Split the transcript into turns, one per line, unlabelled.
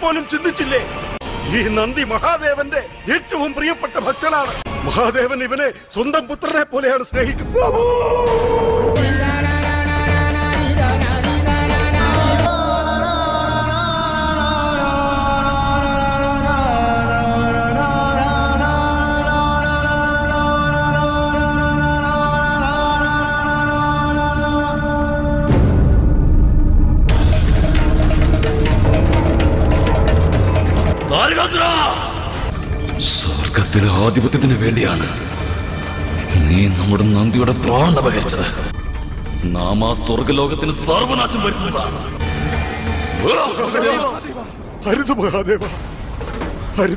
പോലും ചിന്തിച്ചില്ലേ? ഈ നന്ദി മഹാദേവന്റെ ഏറ്റവും പ്രിയപ്പെട്ട ഭക്തനാണ്. മഹാദേവൻ ഇവനെ സ്വന്തം പുത്രനെ പോലെയാണ് സ്നേഹിക്കുന്നത്.
സ്വർഗത്തിലെ ആധിപത്യത്തിന് വേണ്ടിയാണ് നീ നമ്മുടെ നന്ദിയുടെ പ്രാണൻ അപഹരിച്ചത്. നാം ആ സ്വർഗലോകത്തിന് സർവനാശം വരുന്നതാണ്.
അരുത് മഹാദേവ, അരുത്.